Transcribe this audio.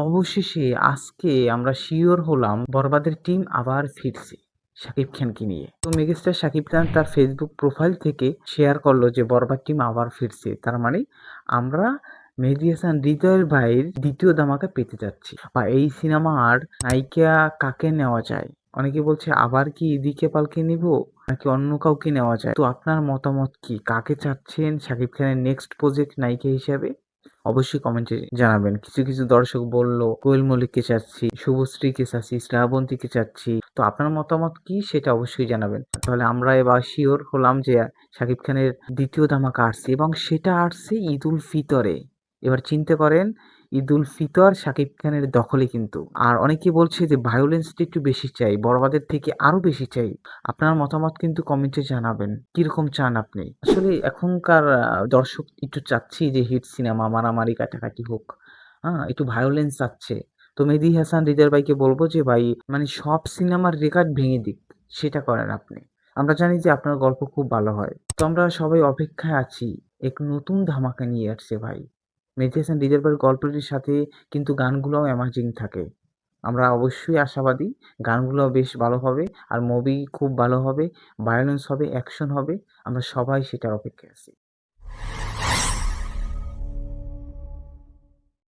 অবশেষে আজকে আমরা শিওর হলাম বরবাদের টিম আবার ফিরছে শাকিব খানকে নিয়ে। তো মেগাস্টার শাকিব খান তার ফেসবুক প্রোফাইল থেকে শেয়ার করলো যে বরবাদ টিম আবার ফিরছে। তার মানে আমরা মেহেদী হাসান হৃদয়ের ভাইয়ের দ্বিতীয় ধামাকা পেতে যাচ্ছি, বা এই সিনেমার নায়িকা কাকে নেওয়া যায়। অনেকে বলছে আবার কি ইদিকে পালকে নিব নাকি অন্য কাউকে নেওয়া যায়। তো আপনার মতামত কি? কাকে চাচ্ছেন শাকিব খানের নেক্সট প্রজেক্ট নায়িকা হিসেবে? অবশ্যই কমেন্টে জানাবেন। কিছু কিছু দর্শক বলল কোয়েল মল্লিককে চাচ্ছি, শুভশ্রীকে চাচ্ছি, শ্রাবন্তীকে চাচ্ছি। তো আপনার মতামত কি সেটা অবশ্যই জানাবেন। তাহলে আমরা এবার শিওর হলাম যে শাকিব খানের দ্বিতীয় ধামাকা আসছে, এবং সেটা আসছে ঈদ উল ফিতরে। এবার চিন্তা করেন, ঈদ উল ফিতর শাকিব খানের দখলে কিন্তু। আর অনেকে বলছে যে ভায়োলেন্সটা একটু বেশি চাই, বড়বাদের থেকে আরো বেশি চাই। আপনার মতামত কিন্তু কমেন্টে জানাবেন। কিরকম চান আপনি? আসলে এখনকার দর্শক একটু চাচ্ছি যে হিট সিনেমা, মারামারি কাটাকাটি হোক। একটু ভায়োলেন্স চাচ্ছে। তো মেহেদী হাসান হৃদয় ভাইকে বলব যে ভাই মানে সব সিনেমার রেকর্ড ভেঙে দিক। সেটা করেন আপনি। আমরা জানি যে আপনার গল্প খুব ভালো হয়। তো আমরা সবাই অপেক্ষায় আছি। এক নতুন ধামাকা নিয়ে আসছে ভাই। মেহেদী হাসান হৃদয় ভাইয়ের গল্পটির সাথে কিন্তু গানগুলোও অ্যামেজিং থাকে। আমরা অবশ্যই আশাবাদী গানগুলোও বেশ ভালো হবে, আর মুভি খুব ভালো হবে, ভায়োলেন্স হবে, অ্যাকশন হবে। আমরা সবাই সেটার অপেক্ষায় আছি।